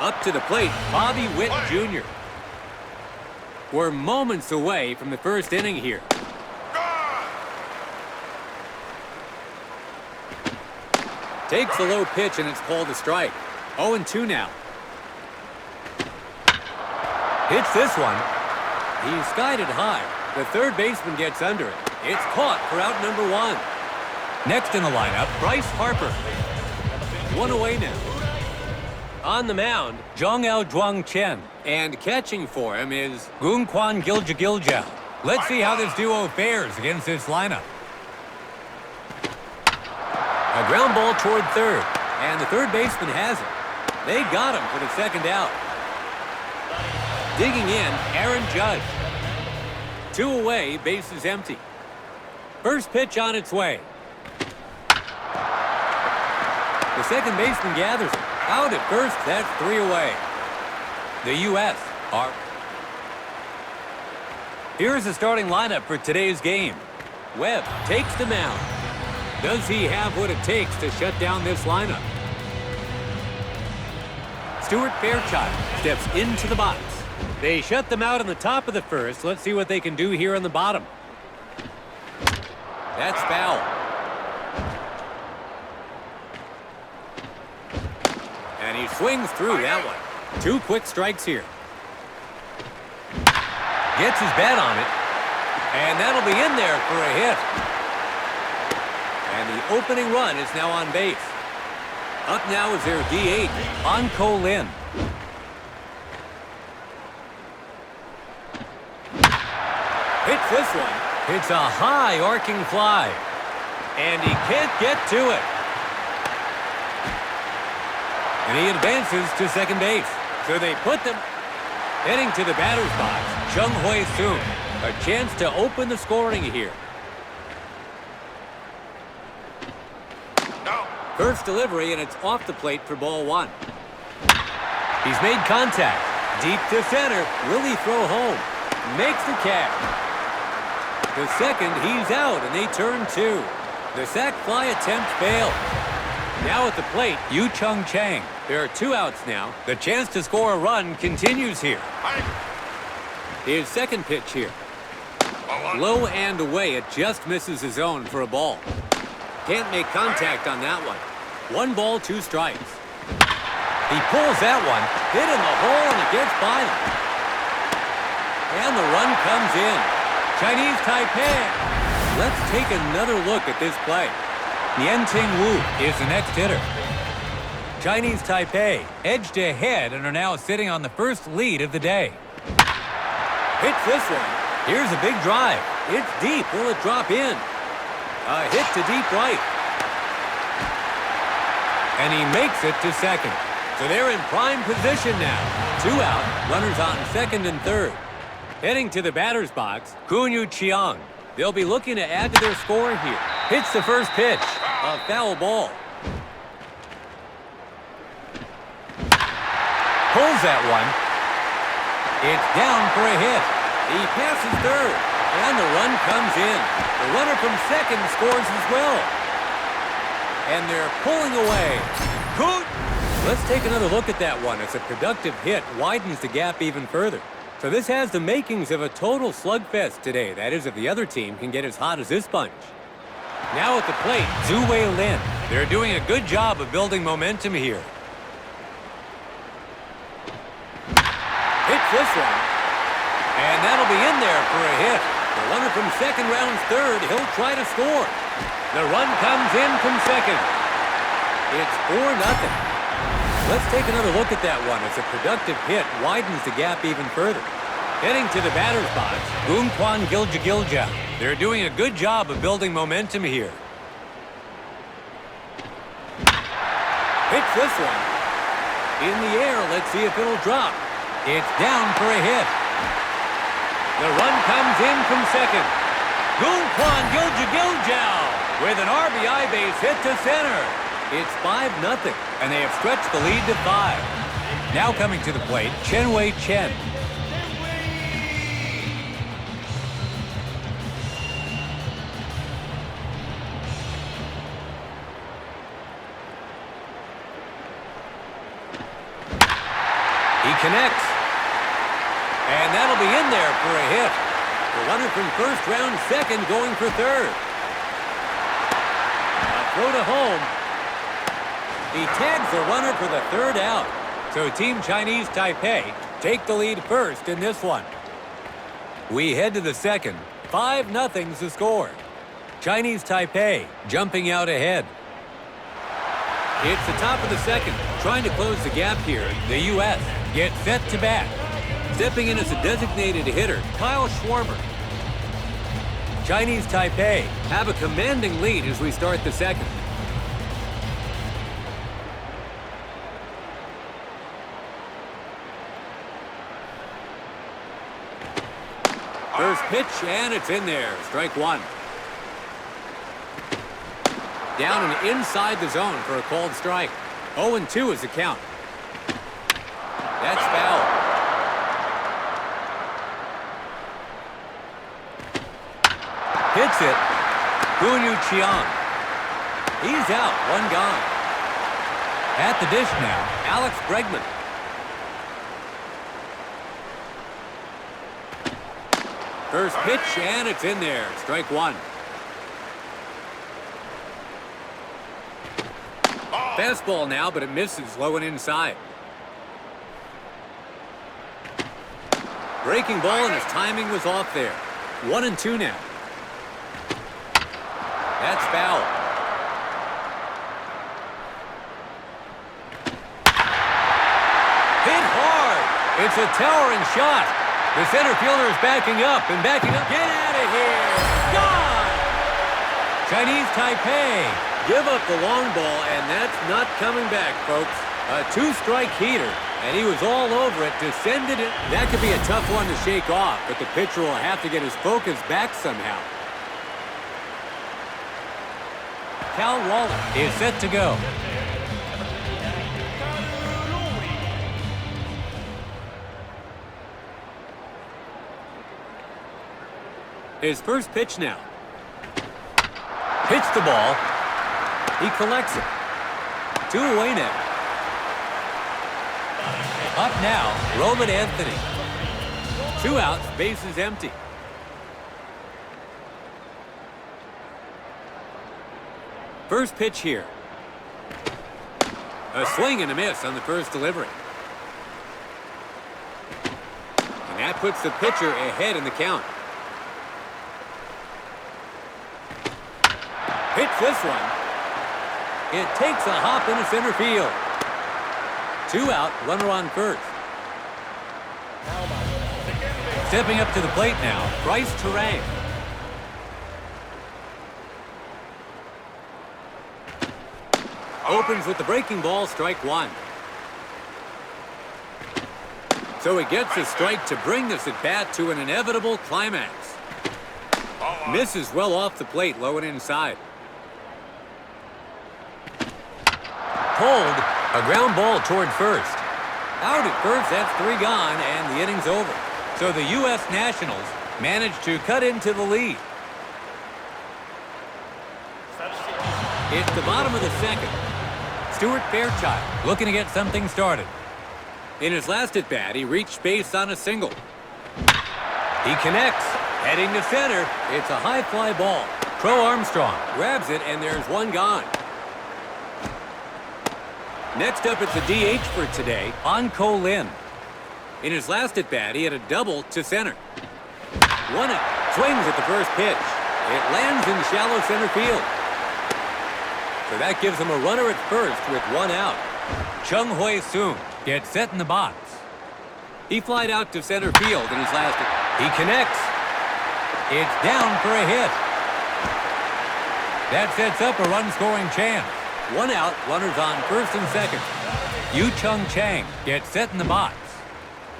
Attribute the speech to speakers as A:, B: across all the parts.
A: Up to the plate, Bobby Witt Jr. We're moments away from the first inning here. Takes a low pitch and it's called a strike. 0-2 now. Hits this one. He's skied it high. The third baseman gets under it. It's caught for out number 1. Next in the lineup, Bryce Harper. 1 away now. On the mound, Zhong-El Zhuang Chen. And catching for him is Gung-Kwan Gilja. Let's see how this duo fares against this lineup. A ground ball toward third, and the third baseman has it. They got him for the second out. Digging in, Aaron Judge. 2 away, bases empty. First pitch on its way. The second baseman gathers it. Out at first, that's 3 away. The U.S. are... Here's the starting lineup for today's game. Webb takes the mound. Does he have what it takes to shut down this lineup? Stuart Fairchild steps into the box. They shut them out on the top of the first. Let's see what they can do here on the bottom. That's foul. And he swings through that one. 2 quick strikes here. Gets his bat on it. And that'll be in there for a hit. And the opening run is now on base. Up now is their DH, Anko Lin. Hits this one. It's a high arcing fly. And he can't get to it. And he advances to second base. So they put them heading to the batter's box. Chung Hui Soon. A chance to open the scoring here. First delivery, and it's off the plate for ball 1. He's made contact. Deep to center. Will he throw home? Makes the catch. The second, he's out, and they turn 2. The sac fly attempt failed. Now at the plate, Yu Chung Chang. There are 2 outs now. The chance to score a run continues here. His second pitch here. Low and away, it just misses his zone for a ball. Can't make contact on that one. 1 ball, 2 strikes. He pulls that one, hit in the hole, and it gets by him. And the run comes in. Chinese Taipei. Let's take another look at this play. Nianting Wu is the next hitter. Chinese Taipei edged ahead and are now sitting on the first lead of the day. Hits this one. Here's a big drive. It's deep. Will it drop in? A hit to deep right. And he makes it to second. So they're in prime position now. 2 out, runners on second and third. Heading to the batter's box, Kunyu Chiang. They'll be looking to add to their score here. Hits the first pitch. A foul ball. Pulls that one. It's down for a hit. He passes third. And the run comes in. The runner from second scores as well. And they're pulling away. Let's take another look at that one. It's a productive hit. Widens the gap even further. So this has the makings of a total slugfest today. That is, if the other team can get as hot as this bunch. Now at the plate, Zhu Wei Lin. They're doing a good job of building momentum here. Hits this one. And that'll be in there for a hit. The runner from second rounds third. He'll try to score. The run comes in from second. It's 4-0. Let's take another look at that one. It's a productive hit. Widens the gap even further. Heading to the batter's box, Gung-Kwan Gilja. They're doing a good job of building momentum here. Hits this one. In the air. Let's see if it'll drop. It's down for a hit. The run comes in from second. Gung-Kwan Gilja with an RBI base hit to center. It's 5-0, and they have stretched the lead to 5. Now coming to the plate, Chen Wei Chen. He connects. And that'll be in there for a hit. The runner from first round second going for third. A throw to home. He tags the runner for the third out. So Team Chinese Taipei take the lead first in this one. We head to the second. 5-0's the score. Chinese Taipei jumping out ahead. It's the top of the second. Trying to close the gap here, the U.S. gets set to bat. Stepping in as a designated hitter, Kyle Schwarber. Chinese Taipei have a commanding lead as we start the second. First pitch, and it's in there. Strike one. Down and inside the zone for a called strike. 0-2 is the count. That's foul. Hits it. Gunyu Chiang. He's out. One gone. At the dish now, Alex Bregman. First pitch, and it's in there. Strike one. Fastball now, but it misses low and inside. Breaking ball, and his timing was off there. 1-2 now. That's foul. Hit hard. It's a towering shot. The center fielder is backing up and backing up. Get out of here. Gone. Chinese Taipei give up the long ball, and that's not coming back, folks. A two-strike heater, and he was all over it to send it in. That could be a tough one to shake off, but the pitcher will have to get his focus back somehow. Cal Waller is set to go. His first pitch now. Hits the ball. He collects it. 2 away now. Up now, Roman Anthony. 2 outs, bases empty. First pitch here. A swing and a miss on the first delivery. And that puts the pitcher ahead in the count. Hits this one. It takes a hop into center field. 2 out, runner on first. Stepping up to the plate now, Bryce Terang. Opens with the breaking ball, strike one. So he gets a strike to bring this at bat to an inevitable climax. Misses well off the plate, low and inside. Pulled, a ground ball toward first. Out at first, that's 3 gone, and the inning's over. So the U.S. Nationals managed to cut into the lead. It's the bottom of the second. Stuart Fairchild looking to get something started. In his last at-bat, he reached base on a single. He connects, heading to center. It's a high fly ball. Crow Armstrong grabs it, and there's 1 gone. Next up, it's a DH for today, Anko Lin. In his last at-bat, he had a double to center. 1 out. Swings at the first pitch. It lands in shallow center field. So that gives him a runner at first with 1 out. Chung Hui Soon gets set in the box. He flied out to center field in his last. He connects. It's down for a hit. That sets up a run-scoring chance. 1 out, runners on first and second. Yu Chung Chang gets set in the box.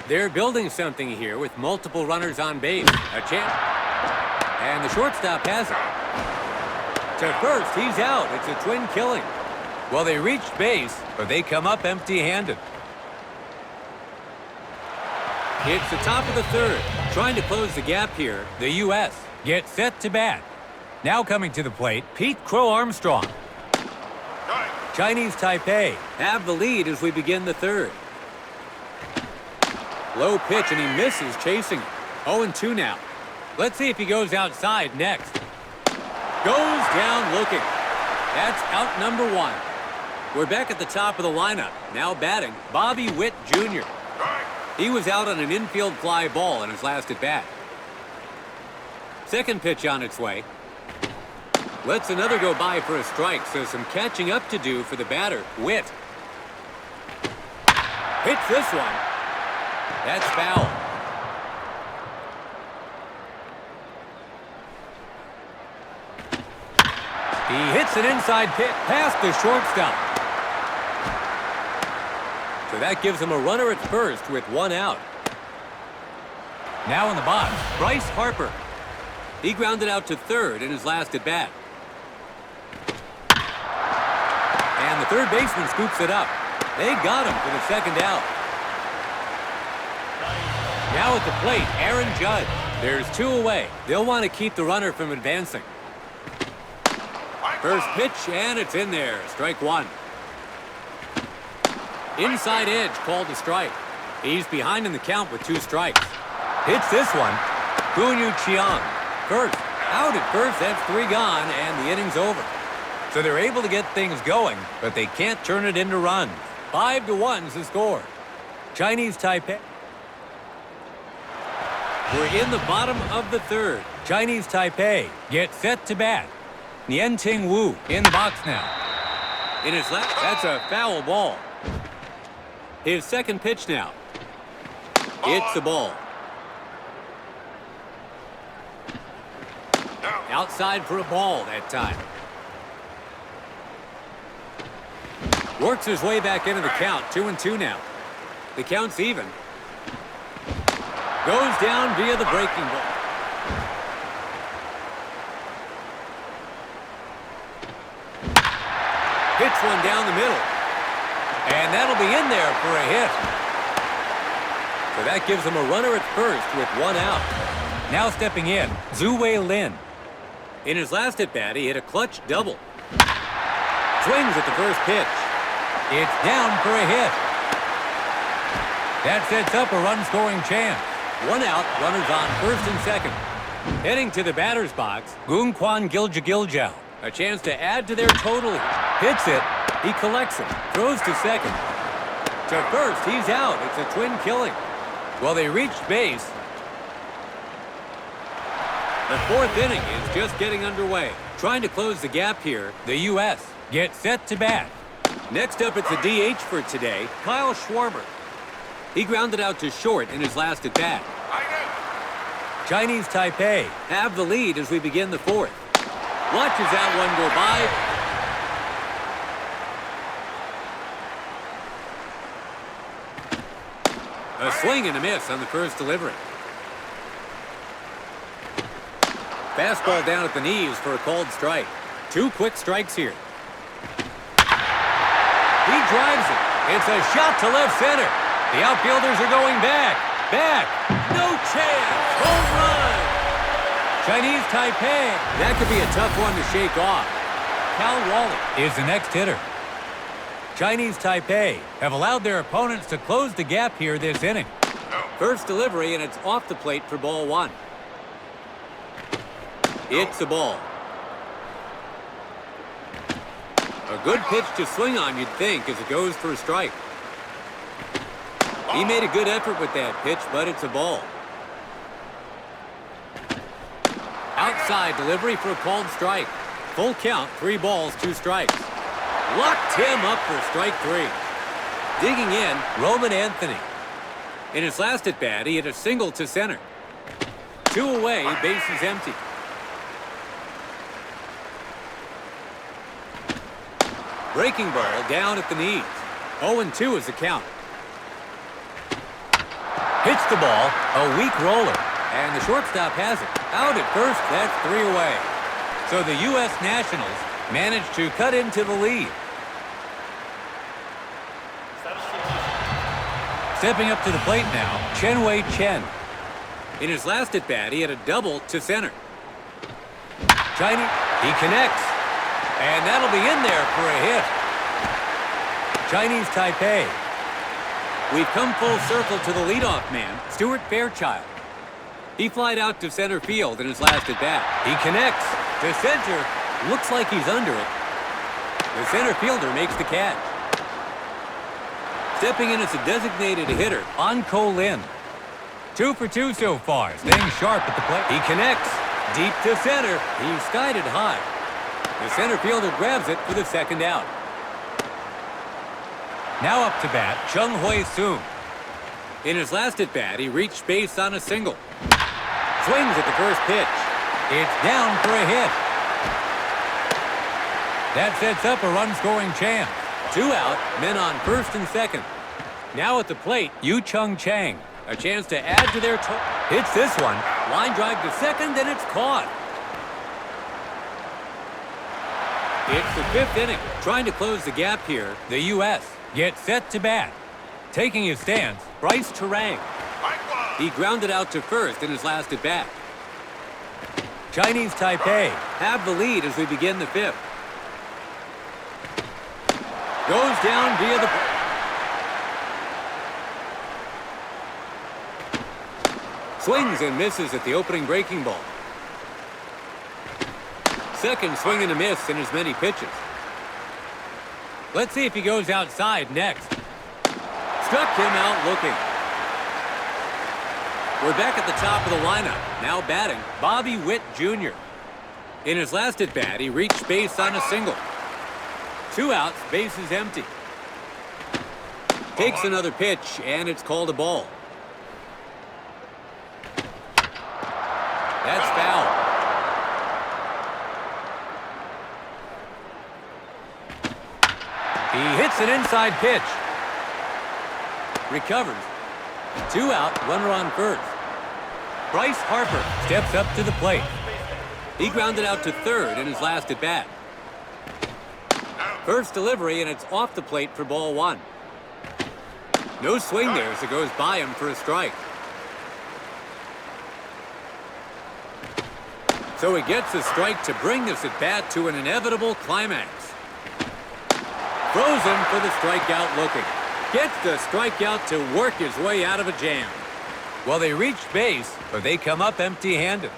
A: They're building something here with multiple runners on base. A chance. And the shortstop has it. To first, he's out. It's a twin killing. Well, they reached base, but they come up empty-handed. It's the top of the third. Trying to close the gap here, the U.S. gets set to bat. Now coming to the plate, Pete Crow Armstrong. Chinese Taipei have the lead as we begin the third. Low pitch, and he misses chasing it. 0-2 now. Let's see if he goes outside next. Goes down looking. That's out number 1. We're back at the top of the lineup. Now batting, Bobby Witt Jr. He was out on an infield fly ball in his last at-bat. Second pitch on its way. Lets another go by for a strike, so some catching up to do for the batter, Witt. Hits this one. That's foul. He hits an inside pitch past the shortstop. So that gives him a runner at first with 1 out. Now in the box, Bryce Harper. He grounded out to third in his last at-bat. And the third baseman scoops it up. They got him for the second out. Now at the plate, Aaron Judge. There's 2 away. They'll want to keep the runner from advancing. First pitch, and it's in there. Strike 1. Inside edge called a strike. He's behind in the count with 2 strikes. Hits this one. Gunyu Chiang. First. Out at first, that's 3 gone, and the inning's over. So they're able to get things going, but they can't turn it into runs. 5-1's the score. Chinese Taipei. We're in the bottom of the third. Chinese Taipei gets set to bat. Nian-Ting Wu in the box now. In his left, that's a foul ball. His second pitch now. It's the ball. Outside for a ball that time. Works his way back into the count. 2-2 now. The count's even. Goes down via the breaking ball. Hits one down the middle. And that'll be in there for a hit. So that gives him a runner at first with 1 out. Now stepping in, Zhu Wei Lin. In his last at-bat, he hit a clutch double. Swings at the first pitch. It's down for a hit. That sets up a run-scoring chance. 1 out, runners on first and second. Heading to the batter's box, Gung Kwan Gilja. A chance to add to their total. Hits it. He collects it. Throws to second. To first, he's out. It's a twin killing. Well, they reached base. The 4th inning is just getting underway. Trying to close the gap here, the U.S. gets set to bat. Next up, it's a DH for today, Kyle Schwarber. He grounded out to short in his last at-bat. Chinese Taipei have the lead as we begin the 4th. Watches that one go by. A swing and a miss on the first delivery. Fastball down at the knees for a called strike. 2 quick strikes here. He drives it. It's a shot to left center. The outfielders are going back. No chance. Home run. Chinese Taipei. That could be a tough one to shake off. Cal Wally is the next hitter. Chinese Taipei have allowed their opponents to close the gap here this inning. First delivery, and it's off the plate for ball 1. It's a ball. A good pitch to swing on, you'd think, as it goes for a strike. He made a good effort with that pitch, but it's a ball. Outside delivery for a called strike. Full count, 3 balls, 2 strikes. Locked him up for strike 3. Digging in, Roman Anthony. In his last at-bat, he hit a single to center. 2 away, bases empty. Breaking ball down at the knees. 0-2 is the count. Hits the ball, a weak roller, and the shortstop has it. Out at first, that's 3 away. So the U.S. Nationals managed to cut into the lead. Stepping up to the plate now, Chen Wei Chen. In his last at-bat, he had a double to center. Chinese, he connects. And that'll be in there for a hit. Chinese Taipei We've come full circle to the leadoff man, Stuart Fairchild. He flied out to center field in his last at-bat. He connects to center. Looks like he's under it. The center fielder makes the catch. Stepping in as a designated hitter, Anko Lin. 2 for 2 so far, staying sharp at the plate. He connects deep to center. He skied it high. The center fielder grabs it for the second out. Now up to bat, Chung Hui Soon. In his last at-bat, he reached base on a single. Swings at the first pitch. It's down for a hit. That sets up a run-scoring chance. 2 out, men on first and second. Now at the plate, Yu Chung Chang. A chance to add to their total. Hits this one. Line drive to second, and it's caught. It's the 5th inning. Trying to close the gap here, the U.S. gets set to bat. Taking his stance, Bryce Terang. He grounded out to first in his last at-bat. Chinese Taipei have the lead as we begin the 5th. Goes down via the... Swings and misses at the opening breaking ball. Second swing and a miss in as many pitches. Let's see if he goes outside next. Struck him out looking. We're back at the top of the lineup. Now batting, Bobby Witt Jr. In his last at-bat, he reached base on a single. 2 outs, base is empty. Takes another pitch, and it's called a ball. That's foul. He hits an inside pitch. Recovers. 2 out, runner on first. Bryce Harper steps up to the plate. He grounded out to third in his last at-bat. First delivery, and it's off the plate for ball 1. No swing there as it goes by him for a strike. So he gets a strike to bring this at-bat to an inevitable climax. Throws him for the strikeout looking. Gets the strikeout to work his way out of a jam. Well, they reach base, but they come up empty-handed.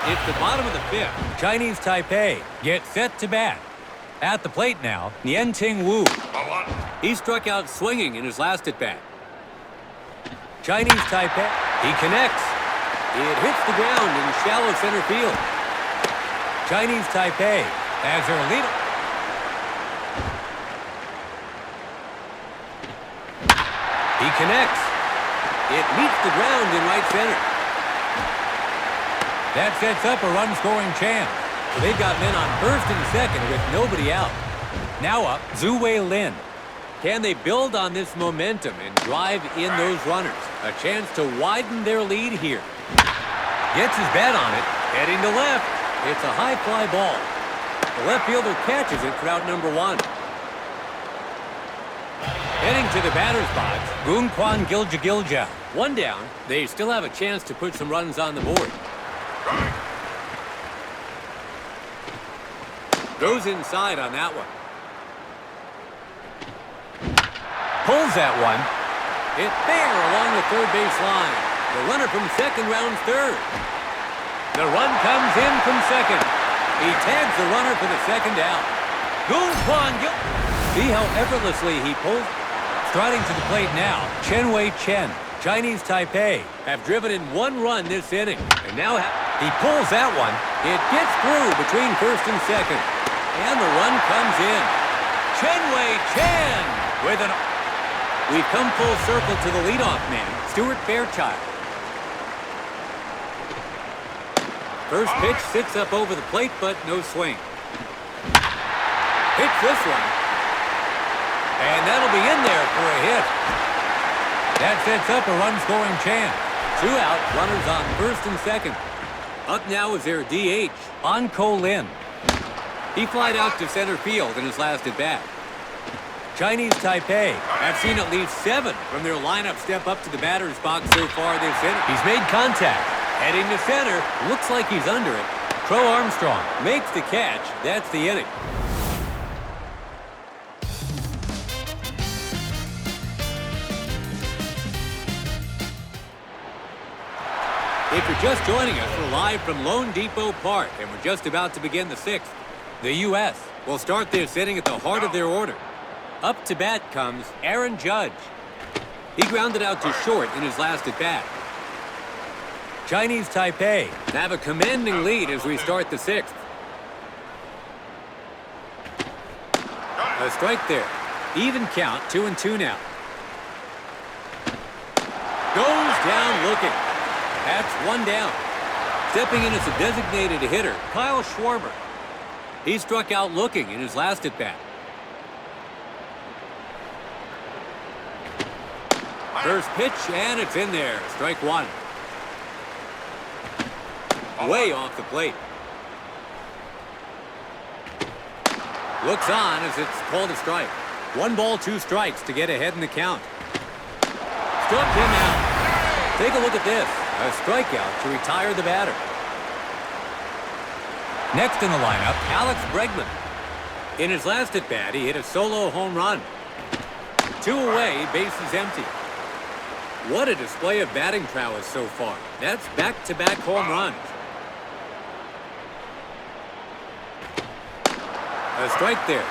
A: It's the bottom of the 5th. Chinese Taipei gets set to bat. At the plate now, Nian-Ting Wu. He struck out swinging in his last at-bat. Chinese Taipei, he connects. It hits the ground in shallow center field. Chinese Taipei has their lead. He connects. It meets the ground in right center. That sets up a run-scoring chance. They've got men on first and second with nobody out. Now up, Zhu Wei Lin. Can they build on this momentum and drive in those runners? A chance to widen their lead here. Gets his bat on it, heading to left. It's a high fly ball. The left fielder catches it for out number 1. Heading to the batter's box, Goon Kwan Gilja. 1 down. They still have a chance to put some runs on the board. Goes inside on that one. Pulls that one. It's fair along the third base line. The runner from second rounds third. The run comes in from second. He tags the runner for the second out. Goon Kwan Gil. See how effortlessly he pulls. Striding to the plate now, Chen Wei Chen. Chinese Taipei have driven in 1 run this inning. And now he pulls that one. It gets through between first and second. And the run comes in. Chen Wei Chen with an... We've come full circle to the leadoff man, Stuart Fairchild. First pitch sits up over the plate, but no swing. Hits this one. And that'll be in there for a hit. That sets up a run-scoring chance. 2 out, runners on first and second. Up now is their DH, Anko Lin. He flied out to center field in his last at-bat. Chinese Taipei have seen at least 7 from their lineup step up to the batter's box so far this inning. He's made contact. Heading to center. Looks like he's under it. Crow Armstrong makes the catch. That's the inning. If you're just joining us, we're live from Lone Depot Park, and we're just about to begin the sixth. The U.S. will start this inning at the heart of their order. Up to bat comes Aaron Judge. He grounded out to short in his last at-bat. Chinese Taipei have a commanding lead as we start the sixth. A strike there. Even count, 2-2 now. Goes down looking. That's one down. Stepping in as a designated hitter, Kyle Schwarber. He struck out looking in his last at-bat. First pitch, and it's in there. Strike one. Way off the plate. Looks on as it's called a strike. 1 ball, 2 strikes to get ahead in the count. Struck him out. Take a look at this. A strikeout to retire the batter. Next in the lineup, Alex Bregman. In his last at-bat, he hit a solo home run. 2 away, bases empty. What a display of batting prowess so far. That's back-to-back home runs. A strike there.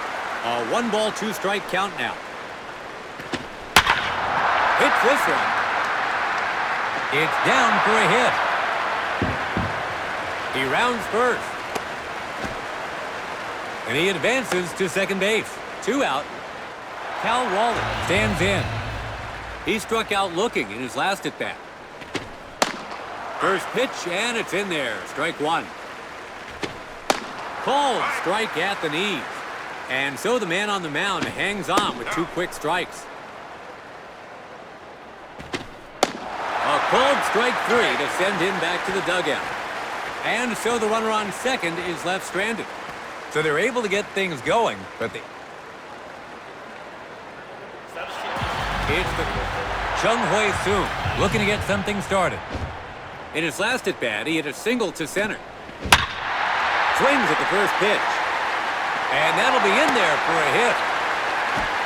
A: A 1 ball, 2 strike count now. Hits this one. It's down for a hit. He rounds first. And he advances to second base. 2 out. Cal Raleigh stands in. He struck out looking in his last at-bat. First pitch, and it's in there. Strike one. Called strike at the knees. And so the man on the mound hangs on with 2 quick strikes. A called strike 3 to send him back to the dugout. And so the runner on second is left stranded. So they're able to get things going, but it's the Chung Hui Soon looking to get something started. In his last at-bat, he hit a single to center. Swings at the first pitch. And that'll be in there for a hit.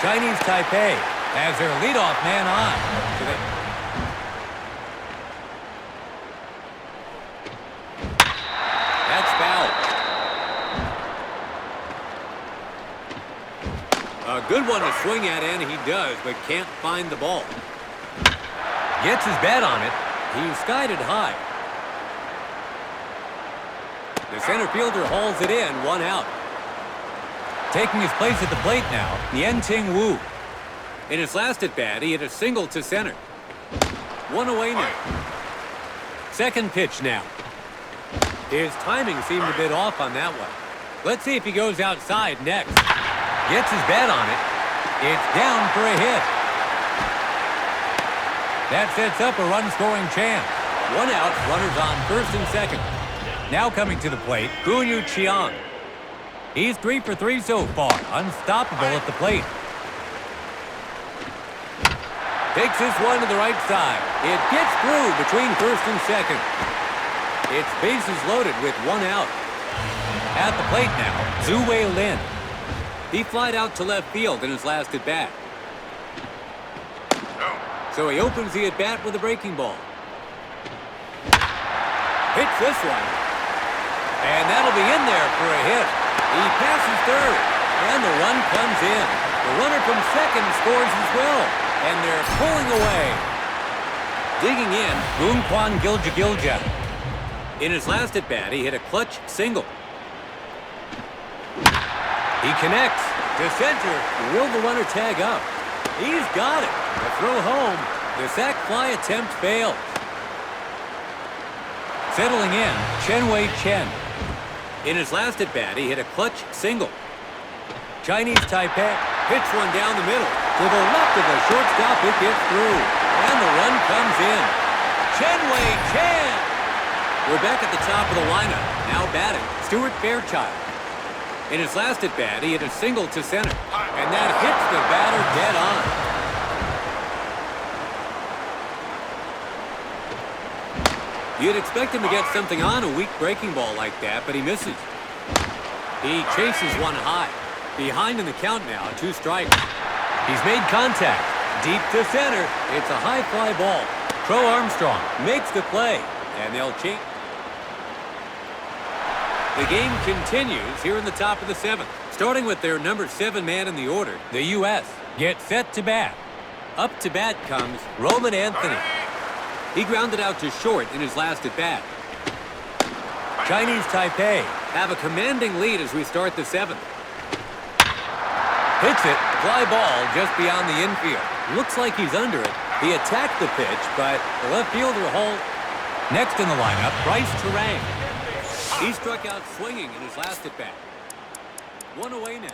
A: Chinese Taipei has their leadoff man on. That's foul. A good one to swing at, and he does, but can't find the ball. Gets his bat on it. He skied it high. The center fielder hauls it in, 1 out. Taking his place at the plate now, Yen-Ting Wu. In his last at-bat, he hit a single to center. 1 away now. Second pitch now. His timing seemed a bit off on that one. Let's see if he goes outside next. Gets his bat on it. It's down for a hit. That sets up a run-scoring chance. 1 out, runners on first and second. Now coming to the plate, Gunyu Chiang. He's 3 for 3 so far, unstoppable at the plate. Takes this one to the right side. It gets through between first and second. It's bases loaded with 1 out. At the plate now, Zhu Wei Lin. He flied out to left field in his last at-bat. So he opens the at-bat with a breaking ball. Hits this one. And that'll be in there for a hit. He passes third, and the run comes in. The runner from second scores as well, and they're pulling away. Digging in, Moon Kwan Gilja. In his last at-bat, he hit a clutch single. He connects to center. Will the runner tag up? He's got it. The throw home. The sac fly attempt fails. Settling in, Chen Wei Chen. In his last at-bat, he hit a clutch single. Chinese Taipei hits one down the middle. To the left of the shortstop, it gets through. And the run comes in. Chen Wei Chen! We're back at the top of the lineup. Now batting, Stuart Fairchild. In his last at-bat, he hit a single to center. And that hits the batter dead on. You'd expect him to get something on a weak breaking ball like that, but he misses. He chases one high. Behind in the count now, 2 strikes. He's made contact. Deep to center. It's a high fly ball. Crow Armstrong makes the play. and they'll change. The game continues here in the top of the 7th. Starting with their number 7 man in the order, the U.S. get set to bat. Up to bat comes Roman Anthony. He grounded out to short in his last at-bat. Chinese Taipei have a commanding lead as we start the 7th. Hits it, fly ball just beyond the infield. Looks like he's under it. He attacked the pitch, but the left fielder Hall. Next in the lineup, Bryce Terang. He struck out swinging in his last at-bat. 1 away now.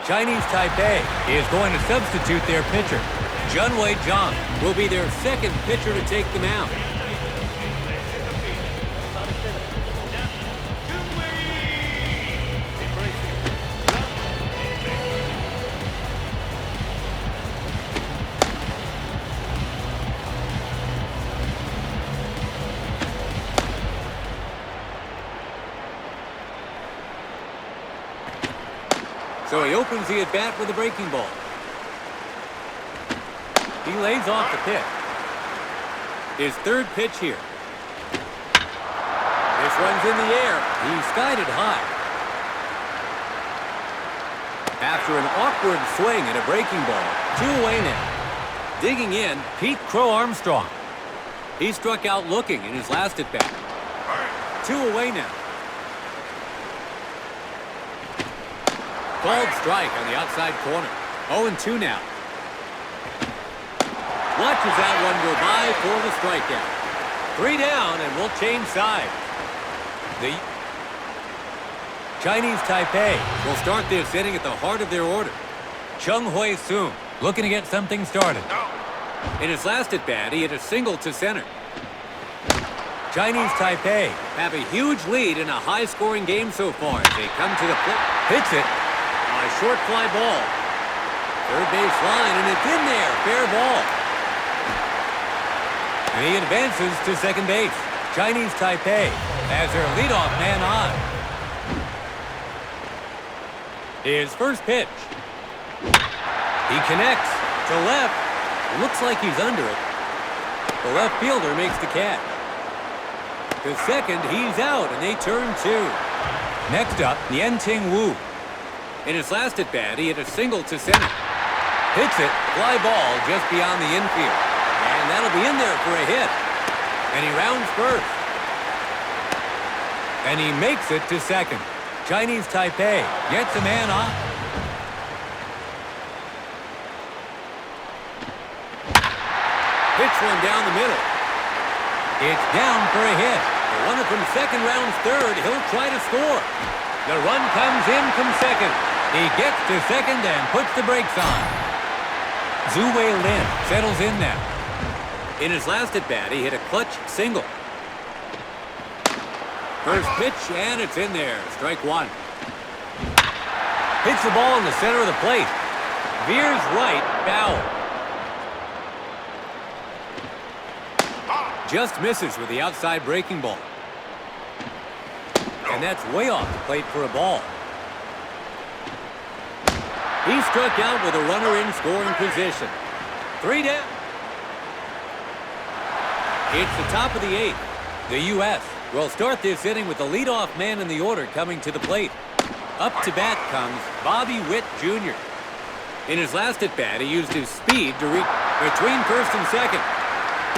A: Chinese Taipei is going to substitute their pitcher. Junwei Zhang will be their second pitcher to take the mound. So he opens the at-bat with a breaking ball. He lays off the pitch. His third pitch here. This one's in the air. He skied it high. After an awkward swing and a breaking ball, 2 away now. Digging in, Pete Crow Armstrong. He struck out looking in his last at-bat. 2 away now. Called strike on the outside corner. 0-2 now. Watches that one go by for the strikeout. 3 down, and we'll change sides. The Chinese Taipei will start this inning at the heart of their order. Chung Hui Soon looking to get something started. In his last at-bat, he hit a single to center. Chinese Taipei have a huge lead in a high-scoring game so far as they come to the plate. Hits it. A short fly ball. Third base line, and it's in there. Fair ball. And he advances to second base. Chinese Taipei has their leadoff man on. His first pitch. He connects to left. Looks like he's under it. The left fielder makes the catch. To second, he's out, and they turn 2. Next up, Yen-Ting Wu. In his last at-bat, he hit a single to center. Hits it, fly ball just beyond the infield. And that'll be in there for a hit. And he rounds first. And he makes it to second. Chinese Taipei gets a man off. Hits one down the middle. It's down for a hit. The runner from second rounds third. He'll try to score. The run comes in from second. He gets to second and puts the brakes on. Zhu Wei Lin settles in now. In his last at-bat, he hit a clutch single. First pitch, and it's in there. Strike 1. Hits the ball in the center of the plate. Veers right, foul. Just misses with the outside breaking ball. And that's way off the plate for a ball. He struck out with a runner in scoring position. 3 down. It's the top of the 8th. The U.S. will start this inning with the leadoff man in the order coming to the plate. Up to bat comes Bobby Witt Jr. In his last at-bat, he used his speed to reach between first and second.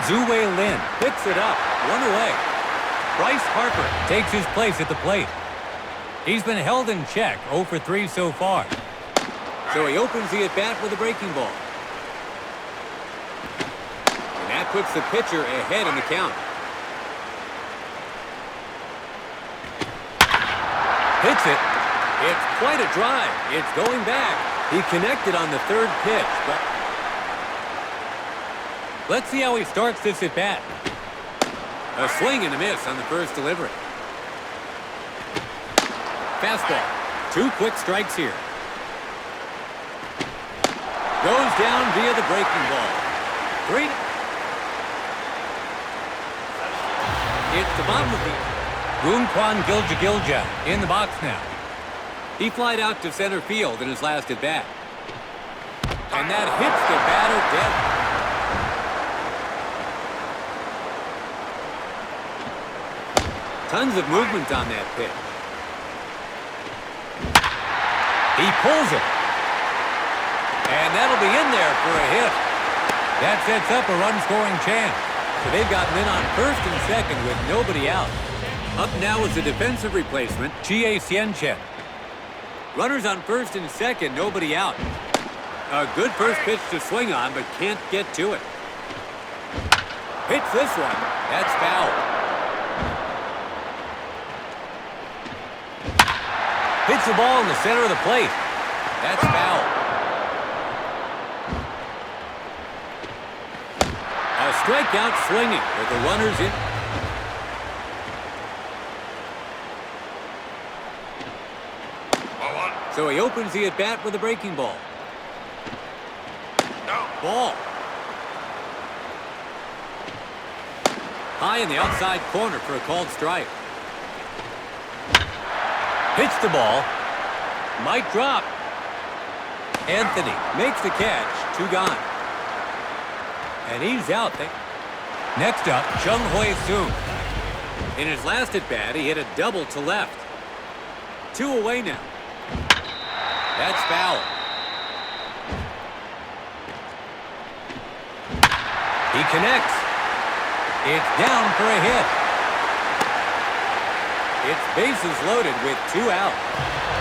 A: Zhu Wei Lin picks it up, 1 away. Bryce Harper takes his place at the plate. He's been held in check, 0 for 3 so far. So he opens the at-bat with a breaking ball. And that puts the pitcher ahead in the count. Hits it. It's quite a drive. It's going back. He connected on the third pitch, but let's see how he starts this at-bat. A swing and a miss on the first delivery. Fastball. 2 quick strikes here. Goes down via the breaking ball. 3. It's the bottom of the... Goonquan Gilja in the box now. He flied out to center field in his last at-bat. And that hits the batter dead. Tons of movement on that pitch. He pulls it. And that'll be in there for a hit. That sets up a run-scoring chance. So they've got men on first and second with nobody out. Up now is the defensive replacement, Chie Xianchen. Runners on first and second, nobody out. A good first pitch to swing on, but can't get to it. Hits this one. That's foul. Hits the ball in the center of the plate. That's foul. A strikeout swinging with the runners in. So he opens the at-bat with a breaking ball. Ball. High in the outside corner for a called strike. Hits the ball. Might drop. Anthony makes the catch. 2 gone. And he's out. Next up, Chung Hui Soon. In his last at-bat, he hit a double to left. 2 away now. That's foul. He connects. It's down for a hit. It's bases loaded with 2 out.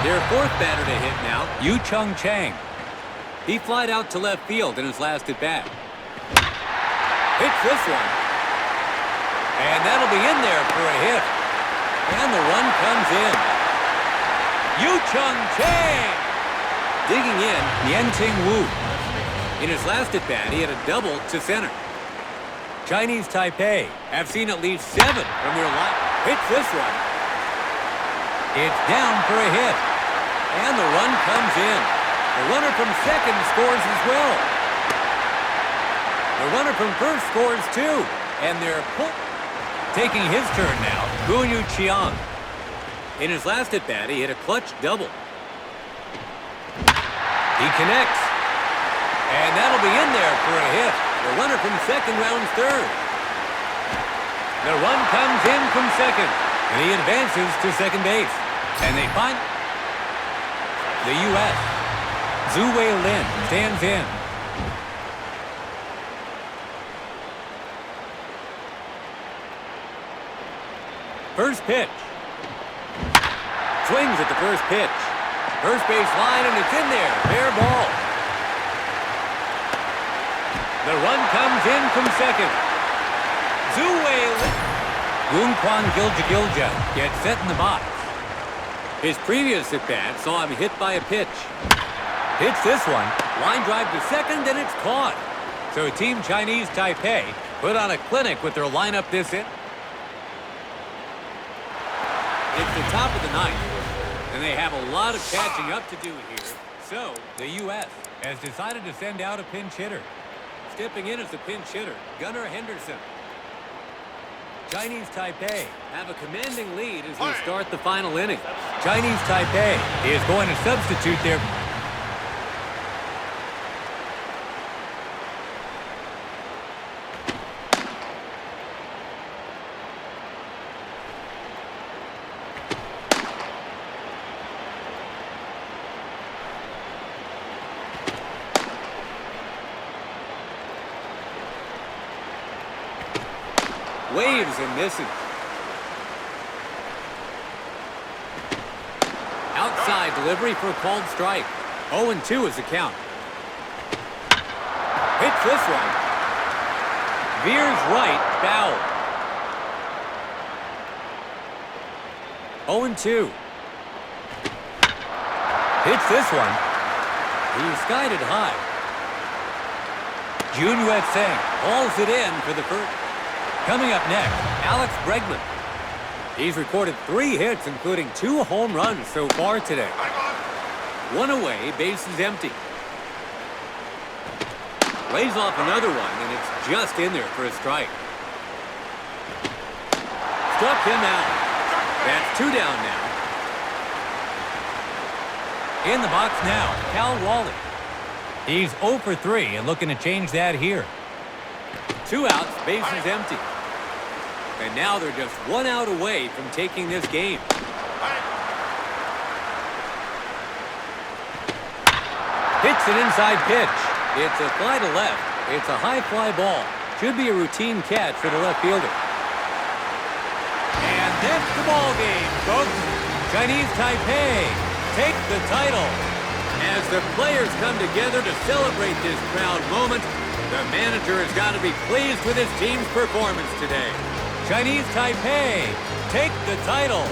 A: Their 4th batter to hit now, Yu Chung Chang. He flied out to left field in his last at-bat. Hits this one. And that'll be in there for a hit. And the run comes in. Yu Chung Chang! Digging in, Yenting Wu. In his last at-bat, he had a double to center. Chinese Taipei have seen at least 7 from their line. Hits this one. It's down for a hit. And the run comes in. The runner from second scores as well. The runner from first scores too. And they're taking his turn now, Guanyu Chiang. In his last at-bat, he hit a clutch double. He connects. And that'll be in there for a hit. The runner from second rounds third. The run comes in from second. And he advances to second base. And they find the U.S. Zhu Wei Lin stands in. First pitch. Swings at the first pitch. First base line, and it's in there. Fair ball. The run comes in from second. Zhu Wei Lin. Goonquan Gilja gets set in the box. His previous at-bat saw him hit by a pitch. Hits this one. Line drive to second, and it's caught. So Team Chinese Taipei put on a clinic with their lineup this in. It's the top of the 9th. And they have a lot of catching up to do here. So, the U.S. has decided to send out a pinch hitter. Stepping in as the pinch hitter, Gunnar Henderson. Chinese Taipei have a commanding lead as they start the final inning. Chinese Taipei is going to substitute their... Waves and misses. Outside delivery for a called strike. 0-2 is the count. Hits this one. Veers right, foul. 0-2. Hits this one. He skied it high. Junyuet Singh hauls it in for the first. Coming up next, Alex Bregman. He's recorded 3 hits, including 2 home runs so far today. 1 away, bases empty. Lays off another one, and it's just in there for a strike. Struck him out. That's 2 down now. In the box now, Cal Wally. He's 0 for 3 and looking to change that here. 2 outs, bases empty. And now they're just 1 out away from taking this game. Hits an inside pitch. It's a fly to left. It's a high fly ball. Should be a routine catch for the left fielder. And that's the ball game, folks. Chinese Taipei take the title. As the players come together to celebrate this proud moment, the manager has got to be pleased with his team's performance today. Chinese Taipei take the title.